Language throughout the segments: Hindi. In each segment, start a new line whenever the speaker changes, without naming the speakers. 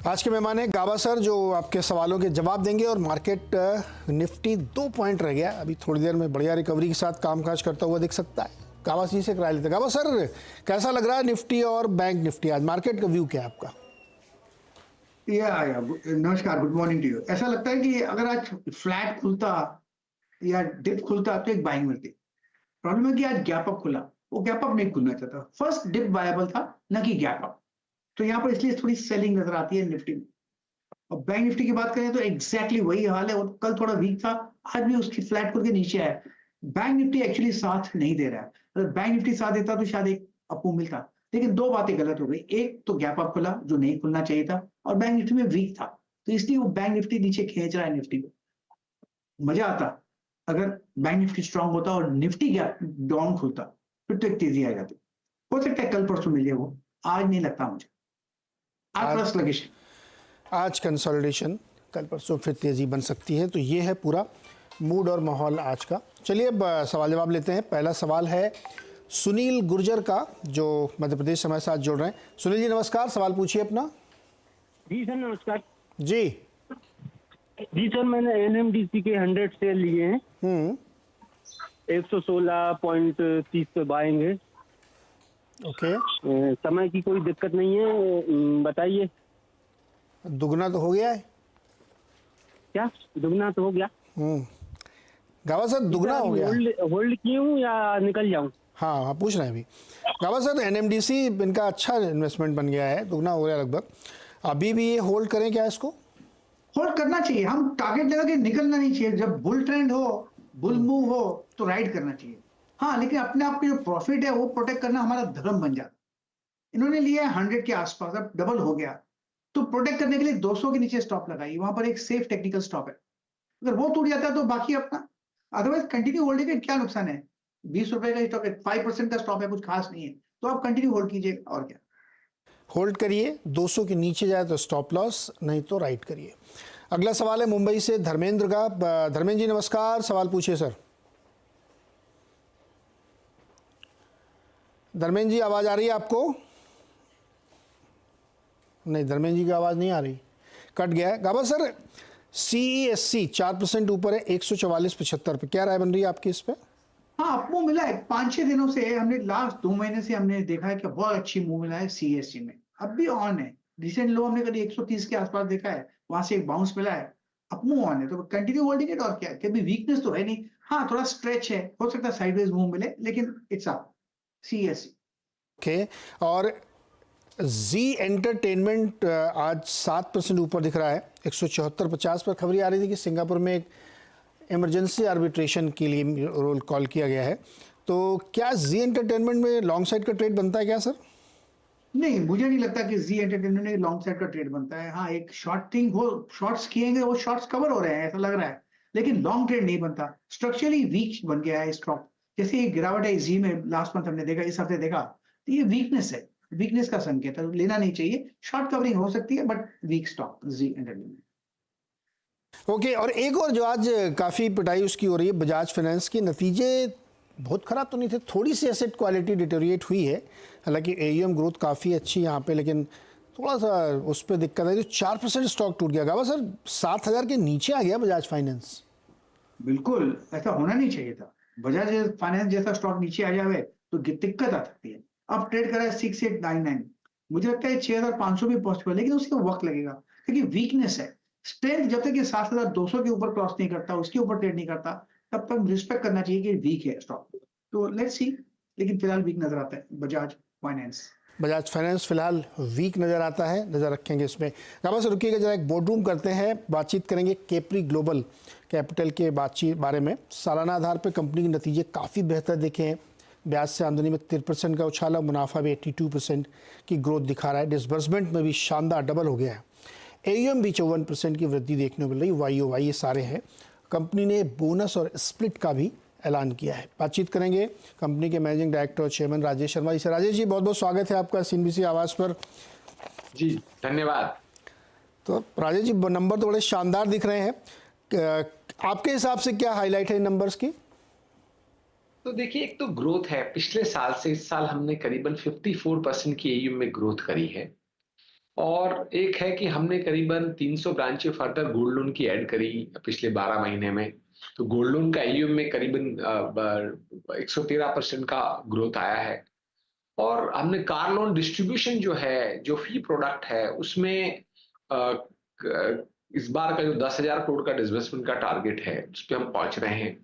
आज के मेहमान हैं गाबा सर, जो आपके सवालों के जवाब देंगे। और मार्केट निफ्टी 2 पॉइंट रह गया, अभी थोड़ी देर में बढ़िया रिकवरी के साथ कामकाज करता हुआ दिख सकता है। गाबा जी से करा लेते हैं। गाबा सर, कैसा लग रहा है निफ्टी और बैंक निफ्टी? आज मार्केट का व्यू क्या है आपका?
या नमस्कार, गुड मॉर्निंग टू यू। ऐसा लगता है कि अगर आज फ्लैट खुलता या डिप खुलता तो एक बाइंग मिलती। प्रॉब्लम है कि आज गैप अप खुला, वो गैप अप नहीं खुलना चाहता। फर्स्ट डिप वायबल था, ना कि गैप अप। तो यहाँ पर इसलिए थोड़ी सेलिंग नजर आती है निफ्टी में। और बैंक निफ्टी की बात करें तो एग्जैक्टली वही हाल है। और कल थोड़ा वीक था, आज भी उसकी फ्लैट खुल के नीचे है। बैंक निफ्टी एक्चुअली साथ नहीं दे रहा है। अगर बैंक निफ्टी साथ देता तो शायद एक अप मूव मिलता। लेकिन दो बातें गलत हो गई। एक तो गैप अप खुला जो नहीं खुलना चाहिए था, और बैंक निफ्टी में वीक था, तो इसलिए वो बैंक निफ्टी नीचे खींच रहा है निफ्टी को। मजा आता अगर बैंक निफ्टी स्ट्रांग होता और निफ्टी गैप डाउन खुलता, फिर तो एक तेजी आ जाती। हो सकता है कल परसों मिल जाए वो, आज नहीं लगता मुझे।
आज कंसोलिडेशन, कल परसों फिर तेजी बन सकती है। तो ये है पूरा मूड और माहौल आज का। चलिए अब सवाल जवाब लेते हैं। पहला सवाल है सुनील गुर्जर का, जो मध्य प्रदेश से हमारे साथ जुड़ रहे हैं। सुनील जी नमस्कार, सवाल पूछिए अपना।
जी सर नमस्कार।
जी
सर, मैंने एनएमडीसी के 100 शेयर लिए हैं। 116.30 पे बाइंग है।
ओके,
समय की कोई दिक्कत नहीं है, बताइए।
दुगना तो हो गया है
क्या दुगना तो हो गया?
गावा सर, दुगना हो गया।
होल्ड किए हूँ या निकल जाऊँ?
हाँ, पूछ रहे हैं अभी। गावा सर, एनएमडीसी इनका अच्छा इन्वेस्टमेंट बन गया है, दुगना हो गया लगभग। अभी भी ये होल्ड करें क्या इसको?
होल्ड करना चाहिए। हम टारगेट लगा के निकलना नहीं चाहिए। जब बुल ट्रेंड हो, बुल मूव हो, तो राइड करना चाहिए। हाँ, लेकिन अपने आप की जो प्रॉफिट है वो प्रोटेक्ट करना हमारा धर्म बन जाता। इन्होंने लिया है 100 के आसपास, अब डबल हो गया, तो प्रोटेक्ट करने के लिए 200 के नीचे स्टॉप लगाइए। वहां पर एक सेफ टेक्निकल स्टॉप है। अगर वो टूट जाता है तो बाकी अपना, अदरवाइज कंटिन्यू होल्डिंग का क्या नुकसान है? 20 रुपए का स्टॉक है, 5% का स्टॉप है, कुछ खास नहीं है, तो आप कंटिन्यू होल्ड कीजिए। और क्या,
होल्ड करिए। 200 के नीचे जाए तो स्टॉप लॉस, नहीं तो राइट करिए। अगला सवाल है मुंबई से धर्मेंद्र का। धर्मेंद्र जी नमस्कार, सवाल पूछिए सर। धर्मेंद्र जी, आवाज आ रही है आपको? नहीं, धर्मेंद्र जी की आवाज नहीं आ रही, कट गया है। गाबा सर, CESC 4% ऊपर है 144.75 पे, क्या राय बन रही है आपकी इस पे?
हाँ, अप मूव मिला है 5-6 दिनों से। हमने लास्ट 2 महीने से हमने देखा है कि बहुत अच्छी मूव मिला है CSC में। अब भी ऑन है। रिसेंट लो हमने कभी 130 के आसपास देखा है, वहां से एक बाउंस मिला है। अप मूव ऑन है, तो कंटिन्यू होल्डिंग इट। और क्या, कभी वीकनेस तो है नहीं। हाँ, थोड़ा स्ट्रेच है, हो सकता है साइडवेज मूव मिले, लेकिन इट्स अप CSC।
ओके, और जी एंटरटेनमेंट आज 7% ऊपर दिख रहा है 174.50 पर। खबरें आ रही थी कि सिंगापुर में एक इमरजेंसी आर्बिट्रेशन के लिए रोल कॉल किया गया है। तो क्या जी एंटरटेनमेंट में लॉन्ग साइड का ट्रेड बनता है क्या सर?
नहीं, मुझे नहीं लगता कि जी एंटरटेनमेंट में लॉन्ग साइड का ट्रेड बनता है। हाँ, एक शॉर्टिंग हो, शॉर्ट्स किएंगे, वो शॉर्ट्स कवर हो रहे हैं ऐसा लग रहा है, लेकिन लॉन्ग ट्रेड नहीं बनता। स्ट्रक्चरली वीक बन गया है स्टॉक। जैसे ये गिरावट है जी में, लास्ट मंथ हमने देखा, इस हफ्ते देखा, तो ये वीकनेस है, वीकनेस का संकेत है, लेना नहीं चाहिए। शॉर्ट कवरिंग हो सकती है, but weak stock Zee entertainment.
Okay, और एक और जो आज काफ़ी पिटाई उसकी हो रही है, बजाज फाइनेंस की। नतीजे बहुत ख़राब तो नहीं थे, थोड़ी सी एसेट क्वालिटी डिटेरिएट हुई है। हालांकि AUM ग्रोथ काफ़ी अच्छी है यहाँ पे, लेकिन थोड़ा सा उस पर दिक्कत है। तो 4% स्टॉक टूट गया। गावा सर, 7,000 के नीचे आ गया बजाज फाइनेंस।
बिल्कुल ऐसा होना नहीं चाहिए था। बजाज फाइनेंस जैसा स्टॉक नीचे आ जाए तो दिक्कत आ सकती है। अब ट्रेड करा है 6899। मुझे लगता है 6500 भी पॉसिबल है, लेकिन उसका वक्त लगेगा, क्योंकि वीकनेस है। स्ट्रेंथ जब तक ये 7200 के ऊपर क्रॉस नहीं करता, उसके ऊपर ट्रेड नहीं करता, तब तक रिस्पेक्ट करना चाहिए कि वीक है स्टॉक। तो लेट्स सी, लेकिन फिलहाल वीक नजर आता है बजाज फाइनेंस
फिलहाल वीक नज़र आता है, नज़र रखेंगे इसमें। गाबा से रुकिएगा जरा, एक बोर्ड रूम करते हैं, बातचीत करेंगे केपरी ग्लोबल कैपिटल के बारे में। सालाना आधार पर कंपनी के नतीजे काफ़ी बेहतर दिखे हैं। ब्याज से आमदनी में 13% का उछाला, मुनाफा भी 82% की ग्रोथ दिखा रहा है। डिसबर्समेंट में भी शानदार डबल हो गया है। AUM भी 54% की वृद्धि देखने को मिल रही, YOY ये सारे हैं। कंपनी ने बोनस और स्प्लिट का भी ऐलान किया है। बातचीत करेंगे कंपनी के मैनेजिंग डायरेक्टर और चेयरमैन राजेश शर्मा जी से। राजेश जी, बहुत बहुत स्वागत है आपका CNBC आवाज़ पर।
जी धन्यवाद।
तो राजेश जी, नंबर तो बड़े शानदार दिख रहे हैं। आपके हिसाब से क्या हाईलाइट है इन नंबर्स की?
तो देखिए, एक तो ग्रोथ है। पिछले साल से इस साल हमने करीबन 54% की AUM में ग्रोथ करी है। और एक है कि हमने करीबन 300 ब्रांचें फर्दर गोल्ड लोन की ऐड करी पिछले 12 महीने में। तो गोल्ड लोन का एयूएम में करीबन 113% का ग्रोथ आया है। और हमने कार लोन डिस्ट्रीब्यूशन जो है, जो फी प्रोडक्ट है, उसमें इस बार का जो 10,000 करोड़ का डिसबर्समेंट का टारगेट है, उस पे हम पहुंच रहे हैं।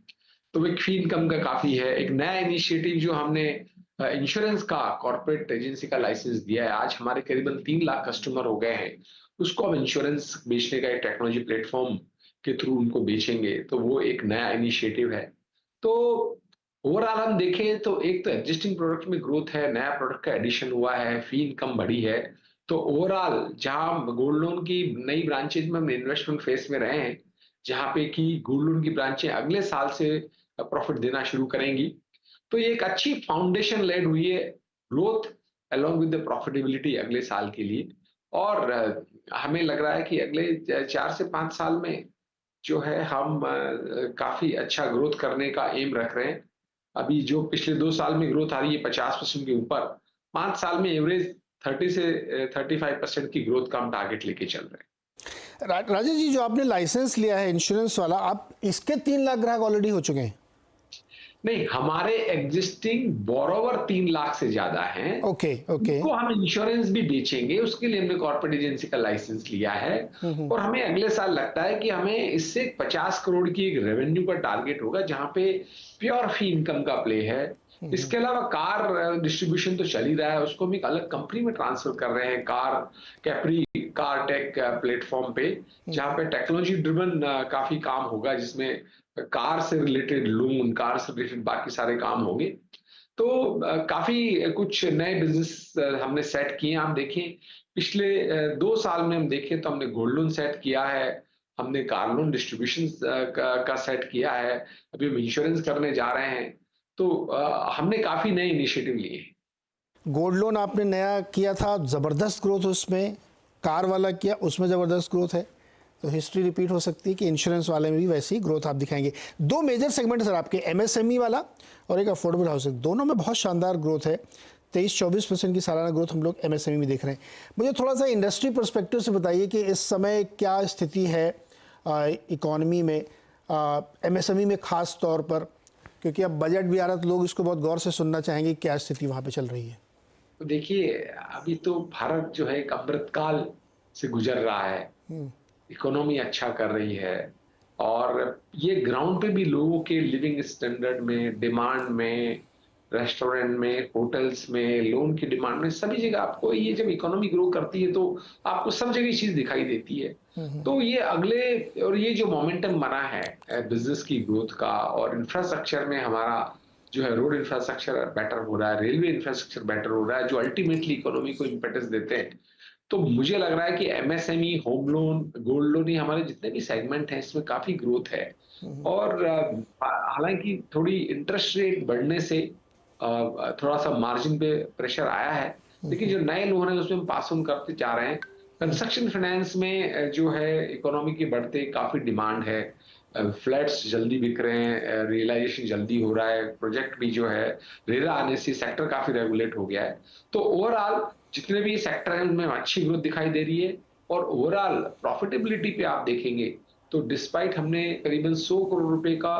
तो एक फी इनकम का काफी है। एक नया इनिशिएटिव जो हमने इंश्योरेंस का कॉर्पोरेट एजेंसी का लाइसेंस दिया है, आज हमारे करीबन 3 लाख कस्टमर हो गए हैं। उसको हम इंश्योरेंस बेचने का एक टेक्नोलॉजी प्लेटफॉर्म के थ्रू उनको बेचेंगे, तो वो एक नया इनिशिएटिव है। तो ओवरऑल हम देखें तो एक तो एग्जिस्टिंग प्रोडक्ट में ग्रोथ है, नया प्रोडक्ट का एडिशन हुआ है, फी इनकम बढ़ी है। तो ओवरऑल जहां गोल्ड लोन की नई ब्रांचेज में हम इन्वेस्टमेंट फेज में रहे हैं, जहां पे कि गोल्ड लोन की ब्रांचें अगले साल से प्रॉफिट देना शुरू करेंगी, तो ये एक अच्छी फाउंडेशन लेड हुई है growth along with the profitability अगले साल के लिए। और हमें लग रहा है कि अगले 4 से 5 साल में जो है हम काफी अच्छा ग्रोथ करने का एम रख रहे हैं। अभी जो पिछले 2 साल में ग्रोथ आ रही है 50% के ऊपर, 5 साल में एवरेज 30 से 35% की ग्रोथ का हम टारगेट लेके चल रहे हैं।
राजेश जी, जो आपने लाइसेंस लिया है इंश्योरेंस वाला, आप इसके 3 लाख ग्राहक ऑलरेडी हो चुके हैं?
नहीं, हमारे एग्जिस्टिंग बोरोवर 3 लाख से ज्यादा हैं।
Okay okay.
उनको हम इंश्योरेंस भी बेचेंगे, उसके लिए हमने कॉर्पोरेट एजेंसी का लाइसेंस लिया है। और हमें अगले साल लगता है कि हमें इससे 50 करोड़ की एक रेवेन्यू का टारगेट होगा, जहां पे प्योर फी इनकम का प्ले है। इसके अलावा कार डिस्ट्रीब्यूशन तो चल ही रहा है, उसको हम एक अलग कंपनी में ट्रांसफर कर रहे हैं, कैप्री कार टेक प्लेटफॉर्म पे, जहां पे टेक्नोलॉजी ड्रिवन काफी काम होगा, जिसमें कार से रिलेटेड लोन, कार से रिलेटेड बाकी सारे काम होंगे। तो काफी कुछ नए बिजनेस हमने सेट किए हैं। आप देखें पिछले 2 साल में हम देखें तो हमने गोल्ड लोन सेट किया है, हमने कार लोन डिस्ट्रीब्यूशन का सेट किया है, अभी हम इंश्योरेंस करने जा रहे हैं। तो हमने काफी नए इनिशिएटिव लिए हैं।
गोल्ड लोन आपने नया किया था, ज़बरदस्त ग्रोथ उसमें, कार वाला किया उसमें ज़बरदस्त ग्रोथ है, तो हिस्ट्री रिपीट हो सकती है कि इंश्योरेंस वाले में भी वैसी ग्रोथ आप दिखाएंगे। 2 मेजर सेगमेंट सर आपके, एमएसएमई वाला और एक अफोर्डेबल हाउसिंग, दोनों में बहुत शानदार ग्रोथ है। 23-24% की सालाना ग्रोथ हम लोग एमएसएमई में देख रहे हैं। मुझे थोड़ा सा इंडस्ट्री पर्सपेक्टिव से बताइए कि इस समय क्या स्थिति है इकोनॉमी में, एमएसएमई में खास तौर पर, क्योंकि अब बजट भी आ रहा है तो लोग इसको बहुत गौर से सुनना चाहेंगे, क्या स्थिति वहाँ पे चल रही है।
तो देखिए, अभी तो भारत जो है एक अमृतकाल से गुजर रहा है, इकोनॉमी अच्छा कर रही है, और ये ग्राउंड पे भी लोगों के लिविंग स्टैंडर्ड में, डिमांड में, रेस्टोरेंट में, होटल्स में, लोन की डिमांड में, सभी जगह आपको ये जब इकोनॉमी ग्रो करती है तो आपको सब जगह चीज दिखाई देती है। तो ये अगले, और ये जो मोमेंटम बना है बिजनेस की ग्रोथ का, और इंफ्रास्ट्रक्चर में हमारा जो है रोड इंफ्रास्ट्रक्चर बेटर हो रहा है, रेलवे इंफ्रास्ट्रक्चर बेटर हो रहा है, जो अल्टीमेटली इकोनॉमी को इम्पेटस देते हैं। तो मुझे लग रहा है कि MSME, home loan, gold loan, ये हमारे जितने भी सेगमेंट हैं इसमें काफी ग्रोथ है। और हालांकि थोड़ी इंटरेस्ट रेट बढ़ने से थोड़ा सा मार्जिन पे प्रेशर आया है, लेकिन जो नए लोन है उसमें हम पास ऑन करते जा रहे हैं। कंस्ट्रक्शन फाइनेंस में जो है इकोनॉमी के बढ़ते काफी डिमांड है, फ्लैट्स जल्दी बिक रहे हैं, रियलाइजेशन जल्दी हो रहा है, प्रोजेक्ट भी जो है रेरा आने से सेक्टर काफी रेगुलेट हो गया है। तो ओवरऑल जितने भी सेक्टर हैं उनमें अच्छी ग्रोथ दिखाई दे रही है। और ओवरऑल प्रॉफिटेबिलिटी पे आप देखेंगे तो डिस्पाइट हमने करीबन 100 करोड़ रुपए का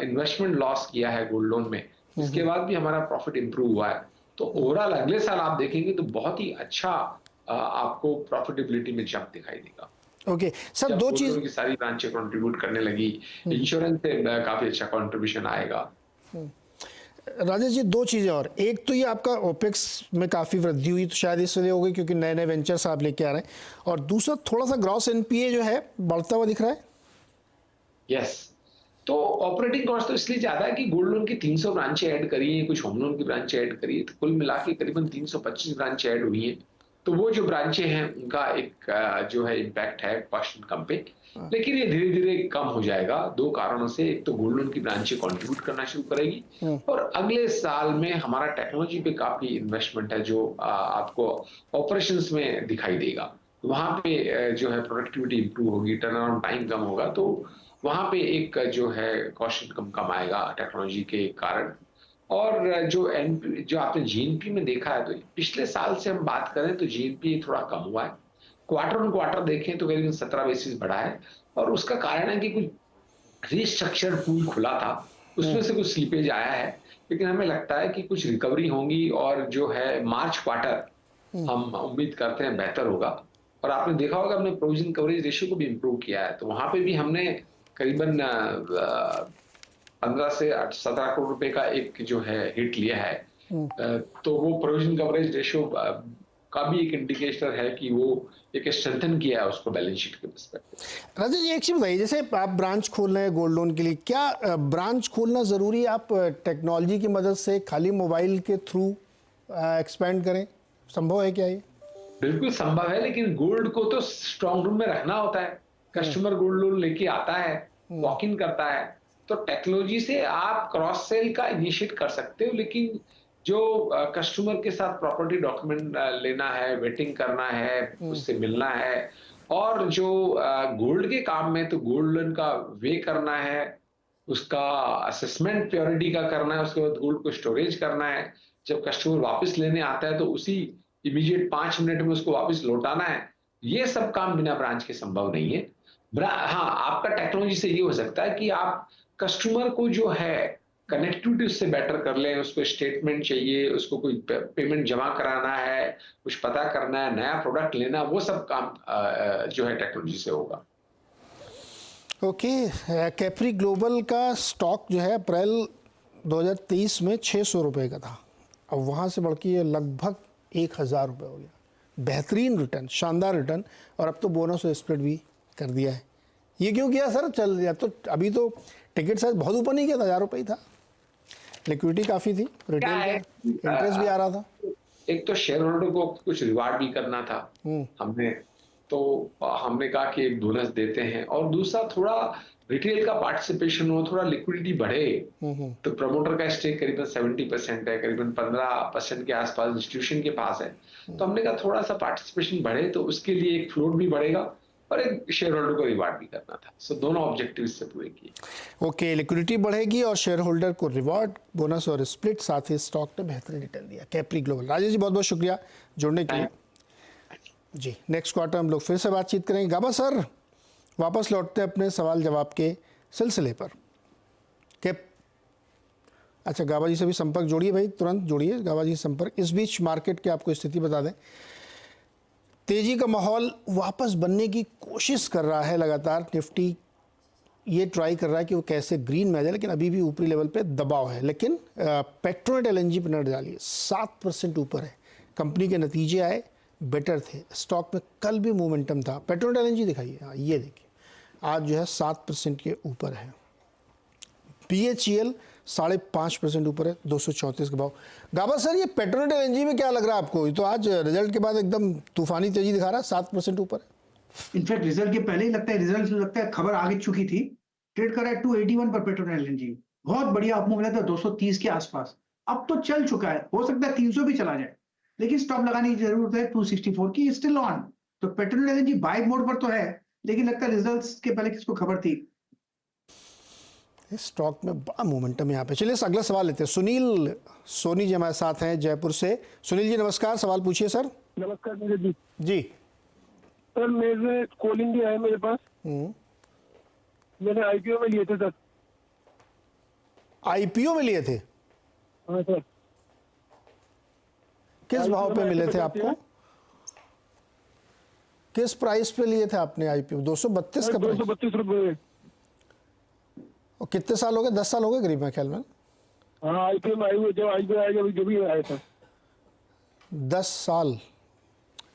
इन्वेस्टमेंट लॉस किया है गोल्ड लोन में, इसके बाद भी हमारा प्रॉफिट इंप्रूव हुआ है। तो ओवरऑल अगले साल आप देखेंगे तो बहुत ही अच्छा आपको प्रॉफिटेबिलिटी में जंप दिखाई देगा।
ओके सर, 2 चीज
की सारी ब्रांचें कंट्रीब्यूट करने लगी, इंश्योरेंस से काफी अच्छा कंट्रीब्यूशन आएगा।
राजेश जी, 2 चीज़ें और, एक तो ये आपका ओपेक्स में काफ़ी वृद्धि हुई, तो शायद इसलिए हो गई क्योंकि नए नए वेंचर्स आप लेके आ रहे हैं, और दूसरा थोड़ा सा ग्रॉस एनपीए जो है बढ़ता हुआ दिख रहा है।
यस, तो ऑपरेटिंग कॉस्ट तो इसलिए ज्यादा है कि गोल्ड लोन की 300 ब्रांचें ऐड करी है, कुछ होम लोन की ब्रांचें ऐड करी है, तो कुल मिला के करीबन 325 ब्रांचें ऐड हुई हैं। तो वो जो ब्रांचें हैं उनका एक जो है इम्पैक्ट है कॉस्ट इनकम पे, लेकिन ये धीरे धीरे कम हो जाएगा 2 कारणों से। एक तो गोल्ड लोन की ब्रांचें कंट्रीब्यूट करना शुरू करेगी, और अगले साल में हमारा टेक्नोलॉजी पे काफी इन्वेस्टमेंट है जो आपको ऑपरेशंस में दिखाई देगा। वहां पे जो है प्रोडक्टिविटी इंप्रूव होगी, टर्न अराउंड टाइम कम होगा, तो वहां पे एक जो है कॉस्ट इनकम कम आएगा टेक्नोलॉजी के कारण। और जो आपने जीएनपी में देखा है, तो पिछले साल से हम बात करें तो जीएनपी थोड़ा कम हुआ है। क्वार्टर ऑन क्वार्टर देखें तो करीबन 17 बेसिस बढ़ा है, और उसका कारण है कि कुछ रीस्ट्रक्चर्ड पूल खुला था, उसमें से कुछ स्लीपेज आया है, लेकिन हमें लगता है कि कुछ रिकवरी होंगी और जो है मार्च क्वार्टर हम उम्मीद करते हैं बेहतर होगा। और आपने देखा होगा हमने प्रोविजन कवरेज रेशियो को भी इम्प्रूव किया है, तो वहां पे भी हमने करीबन 15 से 17 करोड़ रुपए का एक जो है हिट लिया है। तो वो प्रोविजन कवरेज रेशियो का भी एक इंडिकेटर है कि वो एक स्ट्रेंथन किया है उसको बैलेंस शीट के पर्सपेक्टिव।
राजेश जी, एक चीज बताइए, जैसे आप ब्रांच खोल रहे हैं गोल्ड लोन के लिए, क्या ब्रांच खोलना जरूरी है? आप टेक्नोलॉजी की मदद से खाली मोबाइल के थ्रू एक्सपेंड करें, संभव है क्या ये?
बिल्कुल संभव है, लेकिन गोल्ड को तो स्ट्रॉन्ग रूम में रखना होता है। कस्टमर गोल्ड लोन लेके आता है, वॉक इन करता है, तो टेक्नोलॉजी से आप क्रॉस सेल का इनिशिएट कर सकते हो, लेकिन जो कस्टमर के साथ प्रॉपर्टी डॉक्यूमेंट लेना है, वेटिंग करना है, उससे मिलना है, और जो गोल्ड के काम में तो गोल्ड लोन का वे करना है, उसका असेसमेंट प्योरिटी का करना है, उसके बाद गोल्ड को स्टोरेज करना है, जब कस्टमर वापस लेने आता है तो उसी इमीडिएट 5 मिनट में उसको वापस लौटाना है। ये सब काम बिना ब्रांच के संभव नहीं है। हाँ, आपका टेक्नोलॉजी से ये हो सकता है कि आप कस्टमर को जो है कनेक्टिविटी उससे बेटर कर लें, उसको स्टेटमेंट चाहिए, उसको कोई पेमेंट जमा कराना है, कुछ पता करना है, नया प्रोडक्ट लेना, वो सब काम जो है टेक्नोलॉजी से होगा।
ओके, कैप्री ग्लोबल का स्टॉक जो है अप्रैल 2023 में 600 रुपये का था, अब वहाँ से बढ़ के ये लगभग 1000 रुपये हो गया। बेहतरीन रिटर्न, शानदार रिटर्न, और अब तो बोनस और स्प्लिट भी कर दिया है। ये क्यों किया सर? चल या तो अभी तो टिकट साइज बहुत ऊपर नहीं गया था, 1000 रुपये ही था, लिक्विडिटी काफ़ी थी, रिटेल का इंटरेस्ट भी आ रहा था।
एक तो शेयर होल्डर को कुछ रिवार्ड भी करना था, हमने कहा कि एक बोनस देते हैं, और दूसरा थोड़ा रिटेल का पार्टिसिपेशन हो, थोड़ा लिक्विडिटी बढ़े। तो प्रमोटर का स्टेक करीबन 70% है, करीबन 15% के आसपास इंस्टीट्यूशन के पास है, तो हमने कहा थोड़ा सा पार्टिसिपेशन बढ़े तो उसके लिए एक फ्लोट भी बढ़ेगा और एक शेयर होल्डर को रिवार्ड भी करना था। सो दोनों ऑब्जेक्टिव इससे पूरे किए।
ओके, लिक्विडिटी बढ़ेगी और शेयर होल्डर को रिवार्ड, बोनस और स्प्लिट, साथ ही स्टॉक ने बेहतरीन रिटर्न दिया। कैप्री ग्लोबल। राजेश जी बहुत बहुत शुक्रिया जुड़ने के लिए जी। नेक्स्ट क्वार्टर हम लोग फिर से बातचीत करेंगे। गाबा सर वापस लौटते हैं अपने सवाल जवाब के सिलसिले पर। अच्छा, गाबा जी से भी संपर्क जोड़िए भाई, तुरंत जोड़िए गाबा जी संपर्क। इस बीच मार्केट की आपको स्थिति बता दें, तेजी का माहौल वापस बनने की कोशिश कर रहा है लगातार। निफ्टी ये ट्राई कर रहा है कि वो कैसे ग्रीन में आ जाए, लेकिन अभी भी ऊपरी लेवल पे दबाव है। लेकिन पेट्रोनेट एलएनजी पर नजर डालिए, 7% ऊपर है। कंपनी के नतीजे आए, बेटर थे, स्टॉक में कल भी मोमेंटम था। पेट्रोनेट एलएनजी दिखाइए, हाँ ये देखिए, आज जो है 7% के ऊपर है। BHEL 5.5% ऊपर है, 234 का भाव। गाबा सर, ये पेट्रोनेट एलएनजी में क्या लग रहा है आपको? ये तो आज रिजल्ट के बाद एकदम तूफानी तेजी दिखा रहा है, 7% ऊपर है।
इनफैक्ट रिजल्ट के पहले ही लगता है, रिजल्ट लगता है खबर आगे चुकी थी। ट्रेड कर रहा है 281 पर पेट्रोनेट एलएनजी, बहुत बढ़िया अपमूव मिला था 230 के आसपास। अब तो चल चुका है, हो सकता है 300 भी चला जाए, लेकिन स्टॉप लगाने की जरूरत है 264 की, स्टिल ऑन। तो पेट्रोनेट एलएनजी बाय मोड पर तो है, लेकिन लगता है रिजल्ट्स के पहले किसको खबर थी।
स्टॉक में बड़ा मोमेंटम यहाँ पे। चलिए अगला सवाल लेते हैं। सुनील सोनी जी हमारे साथ हैं जयपुर से। सुनील जी नमस्कार, सवाल पूछिए सर।
नमस्कार मेरे जी।
जी
सर, मेरे कोल इंडिया है मेरे पास, मैंने आईपीओ में लिए थे सर।
आईपीओ में लिए थे?
हाँ सर।
किस भाव पे मिले थे आपको? किस प्राइस पे लिए थे आपने आईपीओ? 232 का प्राइस?
232 रुपए।
और कितने साल हो गए? 10 साल हो गए करीब, मेरे ख्याल में।
हाँ, आईपीओ में आए हुए, जब आईपीओ आएगा जो भी आया था
10 साल।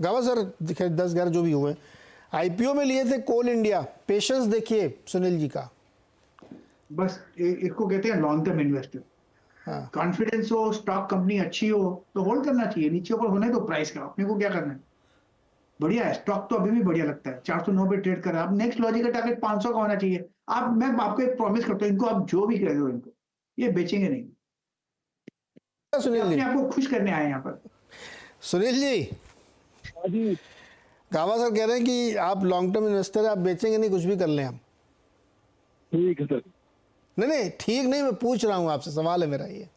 गावा सर दिखे 10-11 जो भी हुए, आईपीओ में लिए थे कोल इंडिया। पेशेंस देखिए सुनील जी का।
बस इसको कहते हैं लॉन्ग टर्म इन्वेस्टर।
हाँ,
कॉन्फिडेंस हो, स्टॉक कंपनी अच्छी हो तो होल्ड करना चाहिए, नीचे ऊपर होने दो प्राइस का, अपने को क्या करना है। बढ़िया है स्टॉक, तो अभी भी बढ़िया लगता है। 409 पे ट्रेड कर रहा है। अब नेक्स्ट लॉजिकल टारगेट 500 का होना चाहिए। मैं आपको एक प्रॉमिस करता हूँ, इनको आप जो भी कह दो, इनको ये बेचेंगे नहीं।
सुनील जी,
अपने आपको खुश करने आए यहाँ पर।
सुनील जी,
हाँ जी।
गावा सर कह रहे हैं कि आप लॉन्ग टर्म इन्वेस्टर है, आप बेचेंगे नहीं, कुछ भी कर लें हम।
ठीक है सर।
नहीं ठीक नहीं, मैं पूछ रहा हूँ आपसे, सवाल है मेरा ये।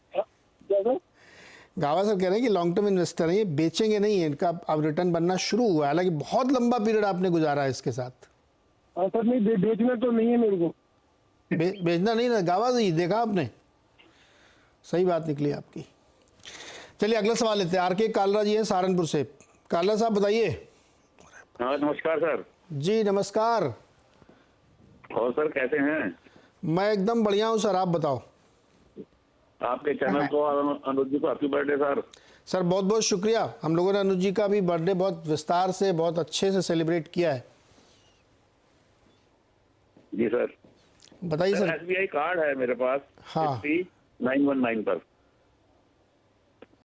गावा सर कह रहे हैं कि लॉन्ग टर्म इन्वेस्टर हैं, ये बेचेंगे नहीं, इनका अब रिटर्न बनना शुरू हुआ है, हालांकि बहुत लंबा पीरियड आपने गुजारा है इसके साथ।
हाँ सर, नहीं बेचना तो नहीं है मेरे को।
बेचना नहीं ना गावा जी, देखा आपने, सही बात निकली आपकी। चलिए अगला सवाल लेते हैं, आरके कालरा जी हैं सहारनपुर से। कालरा साहब बताइए।
हाँ नमस्कार सर।
जी नमस्कार।
और सर कैसे हैं?
मैं एकदम बढ़िया हूँ सर, आप बताओ।
आपके चैनल को अनुज जी को हैप्पी बर्थडे सर।
सर बहुत बहुत शुक्रिया, हम लोगों ने अनुज जी का भी बर्थडे बहुत विस्तार से बहुत अच्छे से सेलिब्रेट किया है।
जी सर।
बताइए सर।
SBI कार्ड है मेरे पास।
हाँ।
919 पर।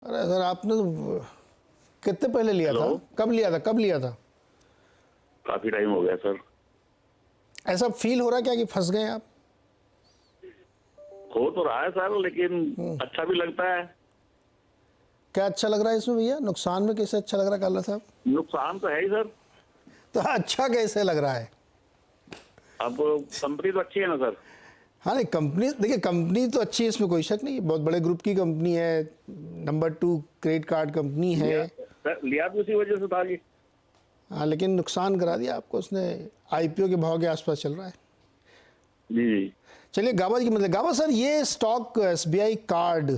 अरे सर आपने तो कितने पहले लिया था?
हेलो?
कब लिया था?
काफी टाइम हो गया सर।
ऐसा फील हो रहा है क्या कि फंस गए आप?
हो तो रहा है सर, लेकिन अच्छा भी लगता है।
क्या अच्छा लग रहा है इसमें भैया? नुकसान में कैसे अच्छा लग रहा है काला साहब?
नुकसान तो है ही सर।
तो अच्छा कैसे लग रहा है?
अब कंपनी तो अच्छी है ना सर।
हाँ नहीं, कंपनी देखिए, कंपनी तो अच्छी है, इसमें कोई शक नहीं, बहुत बड़े ग्रुप की कंपनी है, नंबर 2 क्रेडिट कार्ड कंपनी है।
लिया भी उसी वजह से था जी।
हाँ लेकिन नुकसान करा दिया आपको उसने, IPO के भाव के आसपास चल रहा है।
जी।
चलिए गावा जी की मतलब, गावा सर ये स्टॉक SBI कार्ड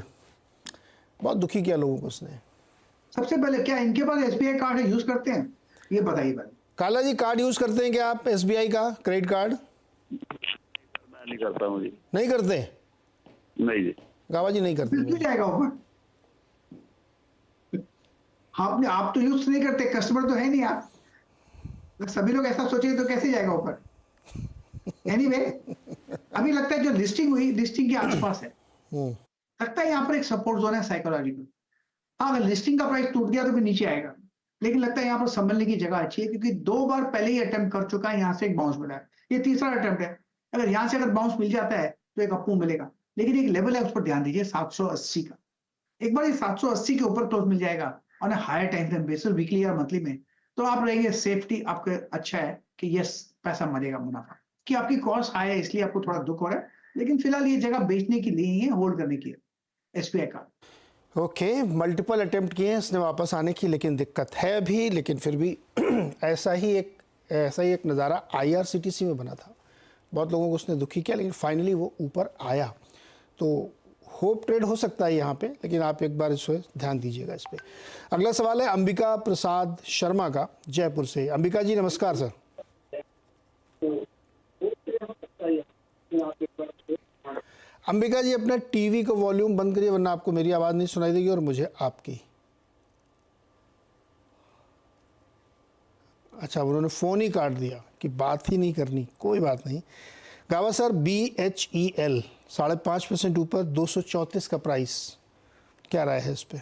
बहुत दुखी किया लोगों को उसने।
सबसे पहले क्या इनके पास SBI कार्ड है, यूज करते हैं? ये बताइए पहले।
काला जी कार्ड यूज करते हैं क्या आप, SBI का क्रेडिट कार्ड?
मैं नहीं करता हूँ जी।
नहीं करते?
नहीं जी।
गावा जी नहीं
फिर क्यों
करते।
जाएगा ऊपर? आपने आप तो यूज नहीं करते, कस्टमर तो है नहीं आप। अगर सभी लोग ऐसा सोचेंगे तो कैसे जाएगा ऊपर? एनीवे, अभी लगता है जो लिस्टिंग हुई, लिस्टिंग के आसपास है, लगता है यहाँ पर एक सपोर्ट जोन है साइकोलॉजिकल। हाँ अगर लिस्टिंग का प्राइस टूट गया तो फिर नीचे आएगा, लेकिन लगता है यहाँ पर संभलने की जगह अच्छी है, क्योंकि 2 बार पहले ही अटेम्प्ट कर चुका है, यहाँ से एक बाउंस मिला है, ये तीसरा अटेम्प्ट है। अगर यहाँ से अगर बाउंस मिल जाता है तो एक अपू मिलेगा, लेकिन एक लेवल है उस पर ध्यान दीजिए 780 का। एक बार ये 780 के ऊपर क्लोज मिल जाएगा on higher time frame basis, weekly या मंथली में, तो आप रहेंगे सेफ्टी, आपके अच्छा है कि यस पैसा मरेगा मुनाफा, कि आपकी कॉस्ट हाई है इसलिए आपको थोड़ा दुख हो रहा है, लेकिन फिलहाल ये जगह बेचने की लिए ही है, होल्ड करने की है SBI का।
ओके, मल्टीपल अटेम्प्ट किए हैं इसने वापस आने की, लेकिन दिक्कत है अभी, लेकिन फिर भी ऐसा ही एक नज़ारा IRCTC में बना था, बहुत लोगों को उसने दुखी किया, लेकिन फाइनली वो ऊपर आया, तो होप ट्रेड हो सकता है यहाँ पे, लेकिन आप एक बार इस ध्यान दीजिएगा इस पे। अगला सवाल है अंबिका प्रसाद शर्मा का, जयपुर से। अंबिका जी नमस्कार सर। अंबिका जी अपना टीवी का वॉल्यूम बंद करिए, वरना आपको मेरी आवाज़ नहीं सुनाई देगी और मुझे आपकी। अच्छा, उन्होंने फ़ोन ही काट दिया कि बात ही नहीं करनी, कोई बात नहीं। गावा सर BHEL 5.5% ऊपर, 234 का प्राइस, क्या राय है इस पे?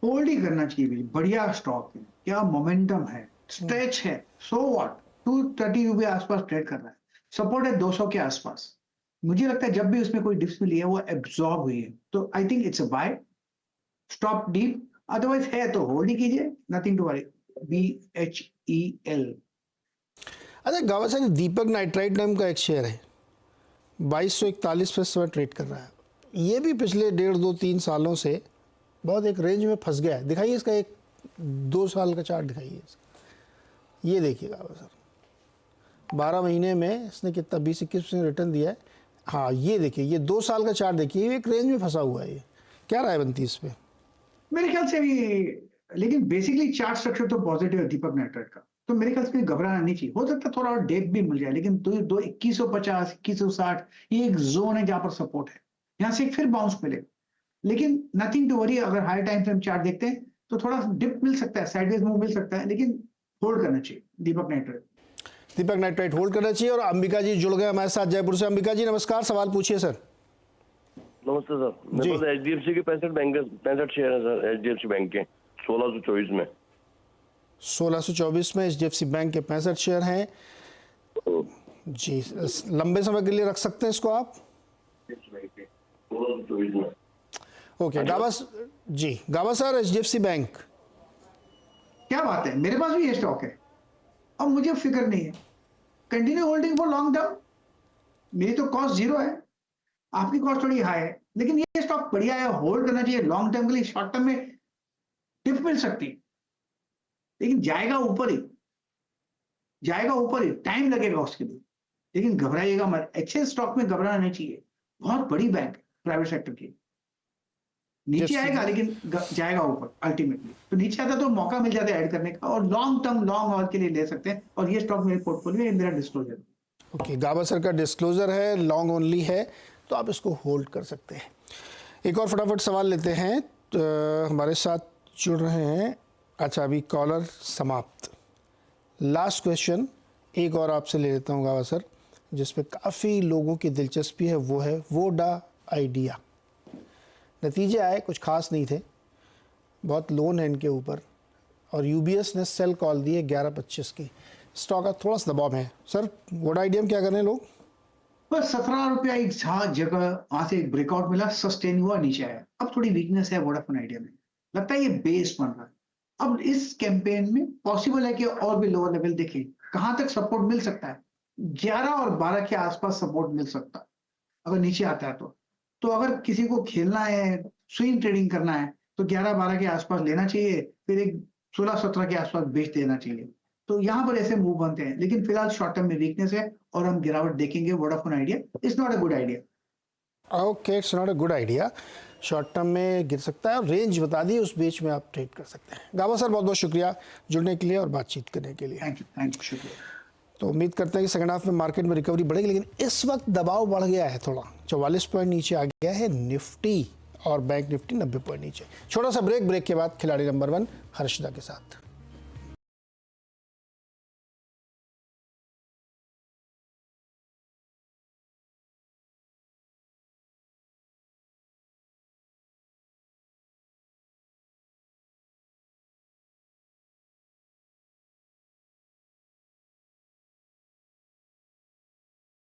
होल्ड ही करना चाहिए भाई, बढ़िया स्टॉक है, क्या मोमेंटम है, स्ट्रेच है, सो व्हाट, 230 रुपए आसपास ट्रेड कर रहा है, सपोर्ट है 200 के आसपास। मुझे लगता है जब भी उसमें कोई डिप्स मिली है वो एब्जॉर्ब हुई है, तो I think it's a buy, stop deep, otherwise है तो होल्ड ही कीजिए, नथिंग टू वरी। BHEL।
अच्छा गावा सर, दीपक नाइट्राइट नाम का एक शेयर है, 2241 पे समय ट्रेड कर रहा है, ये भी पिछले 1.5-2-3 सालों से बहुत एक रेंज में फंस गया है। दिखाइए इसका एक 2 साल का चार्ट दिखाइए इसका, ये देखिए गावा सर, 12 महीने में इसने कितना 20-21% रिटर्न दिया है। हाँ ये देखिए, ये 2 साल का चार्ट देखिए, एक रेंज में फंसा हुआ है, ये क्या राय बनती है इस पे?
मेरे ख्याल से भी, लेकिन बेसिकली चार्ट स्ट्रक्चर तो पॉजिटिव है दीपक नाइट्राइट का, तो मेरे ख्याल से घबराना नहीं चाहिए। हो सकता है थोड़ा और डेप भी मिल जाए, लेकिन 2150 2160 ये एक जोन है जहां पर सपोर्ट है, यहाँ से फिर बाउंस मिलेगा, लेकिन नथिंग टू वरी। अगर हाई टाइम फ्रेम चार्ट देखते हैं तो थोड़ा डिप मिल सकता है, साइडवेज मूव मिल सकता है, लेकिन होल्ड करना चाहिए दीपक नाइट्राइट।
दीपक नाइट्राइट होल्ड करना चाहिए। और अंबिका जी जुड़ गए हमारे साथ जयपुर से। अंबिका जी नमस्कार, सवाल पूछिए सर।
नमस्ते सर, मेरे पास HDFC के 65 शेयर है सर, HDFC बैंक के 1624 में।
1624 में HDFC बैंक के 65 शेयर हैं जी, लंबे समय के लिए रख सकते हैं इसको आप?
1624 में।
ओके गावा जी, गावा सर HDFC बैंक,
क्या बात है, मेरे पास भी ये स्टॉक है और मुझे फिक्र नहीं है, continue holding for long term. मेरी तो कॉस्ट 0 है, आपकी कॉस्ट थोड़ी हाई है, लेकिन ये स्टॉक बढ़िया है, होल्ड करना चाहिए लॉन्ग टर्म के लिए। शॉर्ट टर्म में टिप मिल सकती है, लेकिन जाएगा ऊपर ही, जाएगा ऊपर ही, टाइम लगेगा उसके लिए, लेकिन घबराइएगा मत। एक्सेस स्टॉक में घबराना नहीं चाहिए, बहुत बड़ी बैंक प्राइवेट सेक्टर की, नीचे आएगा लेकिन जाएगा ऊपर अल्टीमेटली। तो नीचे आता तो मौका मिल जाता है ऐड करने का, और लॉन्ग टर्म लॉन्ग हॉल के लिए ले सकते हैं। और ये स्टॉक मेरे पोर्टफोलियो में, मेरा डिस्क्लोजर।
ओके, गाबा सर का डिस्क्लोजर है, लॉन्ग ओनली है, तो आप इसको होल्ड कर सकते हैं। एक और फटाफट सवाल लेते हैं, तो हमारे साथ जुड़ रहे हैं। अच्छा, अभी कॉलर समाप्त। लास्ट क्वेश्चन एक और आपसे ले लेता हूँ गाबा सर, जिसपे काफ़ी लोगों की दिलचस्पी है, वो है वोडा आइडिया। नतीजे आए कुछ खास नहीं थे, बहुत लोन है इनके ऊपर, और यूबीएस ने सेल कॉल दी है 11.25 की। स्टॉक का थोड़ा सा दबाव है। सर वोडा आइडिया में क्या कर रहे हैं लोग?
बस 17 रुपया एक जगह, वहां से एक ब्रेकआउट मिला, सस्टेन हुआ, नीचे आया। अब थोड़ी वीकनेस है वोडाफोन आइडिया में, लगता है ये बेस बन रहा है। अब इस कैंपेन में पॉसिबल है कि और भी लोअर लेवल देखें, कहां तक सपोर्ट मिल सकता है। 11 और 12 के आसपास सपोर्ट मिल सकता है अगर नीचे आता है तो अगर किसी को खेलना है, स्विंग ट्रेडिंग करना है, तो 11-12 के आसपास लेना चाहिए, फिर एक 16-17 के आसपास बेच देना चाहिए। तो यहाँ पर ऐसे मूव बनते हैं, लेकिन फिलहाल शॉर्ट टर्म में वीकनेस है और हम गिरावट देखेंगे। Vodafone idea is not a good idea.
Okay, it's not a good idea, short term में गिर सकता है, और रेंज बता दी, उस बीच में आप ट्रेड कर सकते हैं। गाबा सर बहुत बहुत शुक्रिया जुड़ने के लिए और बातचीत करने के लिए।
थैंक यू, शुक्रिया।
तो उम्मीद करते हैं कि सेकंड हाफ में मार्केट में रिकवरी बढ़ेगी, लेकिन इस वक्त दबाव बढ़ गया है थोड़ा, 44 पॉइंट नीचे आ गया है निफ्टी, और बैंक निफ्टी 90 पॉइंट नीचे। छोटा सा ब्रेक के बाद खिलाड़ी नंबर 1 हर्षदा के साथ।